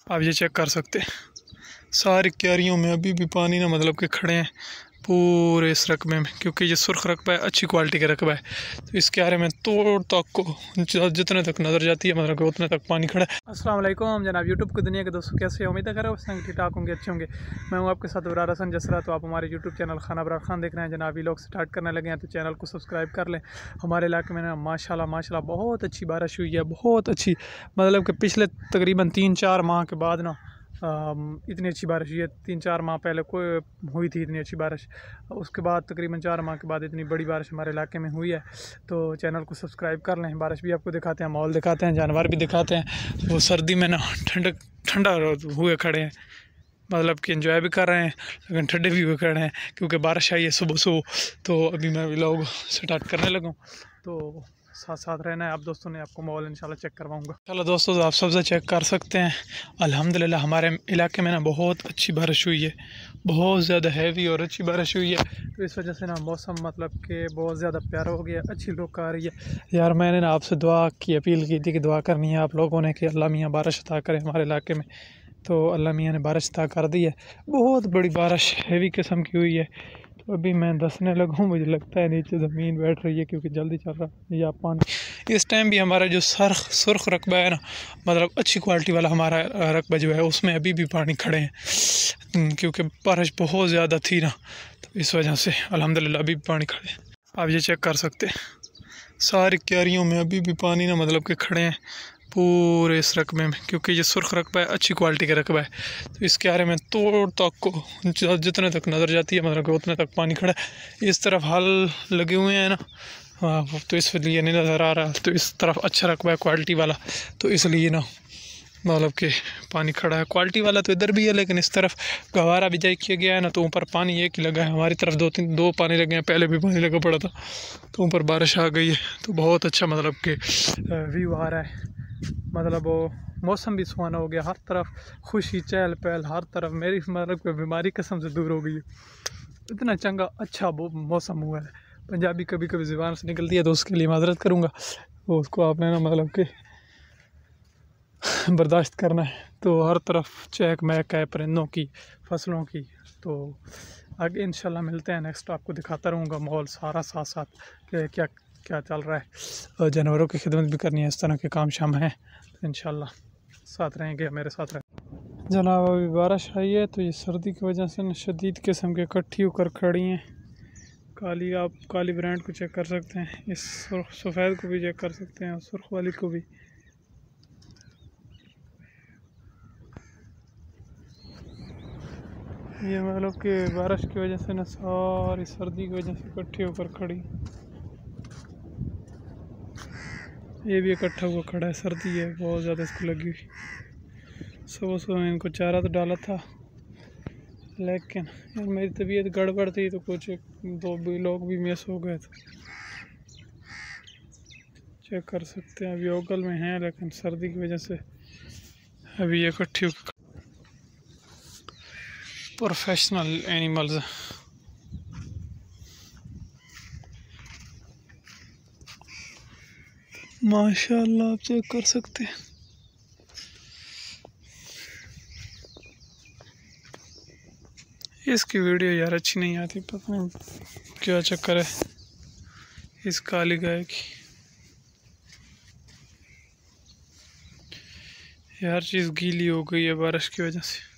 आप ये चेक कर सकते हैं, सारी क्यारियों में अभी भी पानी ना मतलब कि खड़े हैं पूरे इस रकबे में, क्योंकि ये सुर्ख रकबा है, अच्छी क्वालिटी का रकबा है। तो इस क्यारे में तोड़ तक को जितने तक नज़र जाती है मतलब कि उतने तक पानी खड़ा है। अस्सलाम वालेकुम जनाब यूट्यूब की दुनिया के दोस्तों, कैसे हैं? उम्मीद करें संग ठीक ठाक होंगे, अच्छे होंगे। मैं हूं आपके साथ इब्रार हसन जसरा। तो आप हमारे यूट्यूब चैनल खाना इब्रार खान देख रहे हैं जनाब। लोग स्टार्ट करने लगे हैं तो चैनल को सब्सक्राइब कर लें। हमारे इलाके में ना माशाल्लाह बहुत अच्छी बारिश हुई है, बहुत अच्छी, मतलब कि पिछले तकरीबन 3-4 माह के बाद ना इतनी अच्छी बारिश हुई है। 3-4 माह पहले कोई हुई थी इतनी अच्छी बारिश, उसके बाद तकरीबन 4 माह के बाद इतनी बड़ी बारिश हमारे इलाके में हुई है। तो चैनल को सब्सक्राइब कर लें। बारिश भी आपको दिखाते हैं, माहौल दिखाते हैं, जानवर भी दिखाते हैं। वो सर्दी में ना ठंडा हुए खड़े हैं, मतलब कि एंजॉय भी कर रहे हैं लेकिन ठंडे भी हुए खड़े हैं क्योंकि बारिश आई है सुबह सुबह। तो अभी मैं व्लॉग स्टार्ट करने लगा, तो साथ साथ रहना है। आप दोस्तों ने आपको माहौल इंशाल्लाह चेक करवाऊंगा। चलो दोस्तों, आप सबसे चेक कर सकते हैं, अल्हम्दुलिल्लाह हमारे इलाके में ना बहुत अच्छी बारिश हुई है, बहुत ज़्यादा हैवी और अच्छी बारिश हुई है। तो इस वजह से ना मौसम मतलब कि बहुत ज़्यादा प्यारा हो गया, अच्छी लुक आ रही है। यार मैंने ना आपसे दुआ की अपील की थी कि दुआ करनी है आप लोगों ने कि अल्लाह मियाँ बारिश अता करे हमारे इलाके में। तो अल्लाह मियाँ ने बारिश अता कर दी है, बहुत बड़ी बारिश हैवी किस्म की हुई है। तो अभी मैं दसने लगा हूँ, मुझे लगता है नीचे ज़मीन बैठ रही है क्योंकि जल्दी चल रहा है या पानी। इस टाइम भी हमारा जो सुर्ख रकबा है ना, मतलब अच्छी क्वालिटी वाला हमारा रकबा जो है उसमें अभी भी पानी खड़े हैं क्योंकि बारिश बहुत ज़्यादा थी ना, तो इस वजह से अल्हम्दुलिल्लाह अभी भी पानी खड़े हैं। आप ये चेक कर सकते हैं, सारी क्यारियों में अभी भी पानी ना मतलब कि खड़े हैं पूरे इस रकबे में, क्योंकि ये सुर्ख रकबा है, अच्छी क्वालिटी का रकबा है। तो इस क्यारे में तोड़ तक को जितने तक नज़र जाती है मतलब कि उतने तक पानी खड़ा है। इस तरफ हल लगे हुए हैं ना, हाँ, तो इसलिए नहीं नज़र आ रहा। तो इस तरफ अच्छा रकबा है क्वालिटी वाला, तो इसलिए ना मतलब कि पानी खड़ा है। क्वालिटी वाला तो इधर भी है लेकिन इस तरफ गवारा बिजाई किया गया है ना, तो ऊपर पानी एक ही लगा है। हमारी तरफ दो पानी लगे हैं, पहले भी पानी लगा पड़ा था, तो ऊपर बारिश आ गई है। तो बहुत अच्छा मतलब कि व्यू आ रहा है, मतलब वो मौसम भी सुहाना हो गया, हर तरफ खुशी चहल पहल, हर तरफ मेरी मतलब कि बीमारी कसम से दूर हो गई है। इतना चंगा अच्छा मौसम हुआ है। पंजाबी कभी कभी ज़ुबान से निकलती है तो उसके लिए माजरत करूँगा, वो उसको आपने ना मतलब कि बर्दाश्त करना है। तो हर तरफ चहक महक है परिंदों की, फसलों की। तो आगे इंशाल्लाह मिलते हैं, नेक्स्ट आपको दिखाता रहूँगा माहौल सारा साथ साथ कि क्या क्या चल रहा है। और जानवरों की खिदमत भी करनी है, इस तरह के काम शाम हैं, तो इंशाल्लाह साथ रहेंगे, मेरे साथ रहें। जनाब अभी बारिश आई है तो ये सर्दी की वजह से न शदीद किस्म के इकट्ठी होकर खड़ी हैं। काली, आप काली ब्रांड को चेक कर सकते हैं, इस सफ़ेद को भी चेक कर सकते हैं और सुर्ख वाली को भी। ये मतलब कि बारिश की वजह से ना सारी सर्दी की वजह से इकट्ठी होकर खड़ी, ये भी इकट्ठा हुआ खड़ा है, सर्दी है बहुत ज़्यादा इसको लगी हुई। सुबह सुबह मैं इनको चारा तो डाला था लेकिन यार मेरी तबीयत गड़बड़ थी तो कुछ 2 भी लोग भी मिस हो गए थे। चेक कर सकते हैं अभी ओगल में हैं लेकिन सर्दी की वजह से अभी इकट्ठी होकर। प्रोफेशनल एनिमल्स माशाल्लाह, आप चेक कर सकते हैं। इसकी वीडियो यार अच्छी नहीं आती, पता नहीं क्या चक्कर है इस काली गाय की। यार चीज़ गीली हो गई है बारिश की वजह से।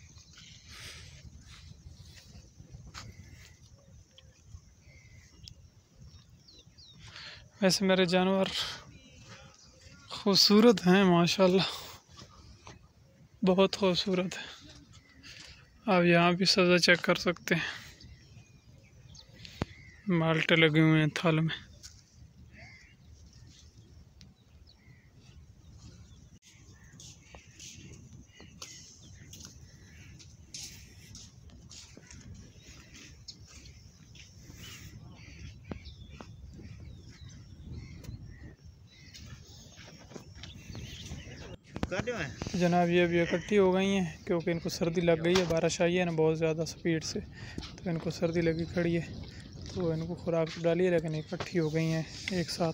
वैसे मेरे जानवर खूबसूरत हैं माशाल्लाह, बहुत खूबसूरत है। आप यहाँ भी सज़ा चेक कर सकते हैं, माल्टे लगे हुए हैं थाल में। जनाब ये अभी इकट्ठी हो गई हैं क्योंकि इनको सर्दी लग गई है, बारिश आई है ना बहुत ज़्यादा स्पीड से, तो इनको सर्दी लगी खड़ी है। तो इनको खुराक तो डाली है लेकिन इकट्ठी हो गई हैं एक साथ।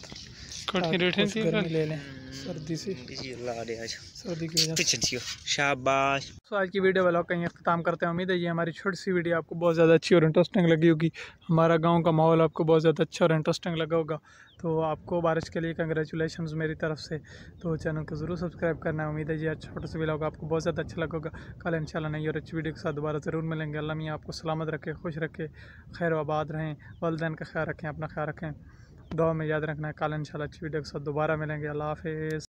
कुछ गर्मी ले लें सर्दी से, सर्दी की वजह से। शाबाश। तो आज की वीडियो वाला कहीं अख्ताम करते हैं। उम्मीद है ये हमारी छोटी सी वीडियो आपको बहुत ज़्यादा अच्छी और इंटरेस्टिंग लगी होगी। हमारा गांव का माहौल आपको बहुत ज़्यादा अच्छा और इंटरेस्टिंग लगा होगा। तो आपको बारिश के लिए कंग्रेचुलेशंस मेरी तरफ से। तो चैनल को ज़रूर सब्सक्राइब करना है। उम्मीद है ये छोटा सा व्लॉग आपको बहुत ज़्यादा अच्छा लगा होगा। कल इंशाल्लाह नई और अच्छी वीडियो के साथ दोबारा ज़रूर मिलेंगे। अल्लाह मियां आपको सलामत रखे, खुश रखे, खैर आबाद रहें, वालिदैन का ख्याल रखें, अपना ख्याल रखें, दुआ में याद रखना है। कल इंशाल्लाह अच्छी वीडियो के साथ दोबारा मिलेंगे। अल्लाह हाफिज़।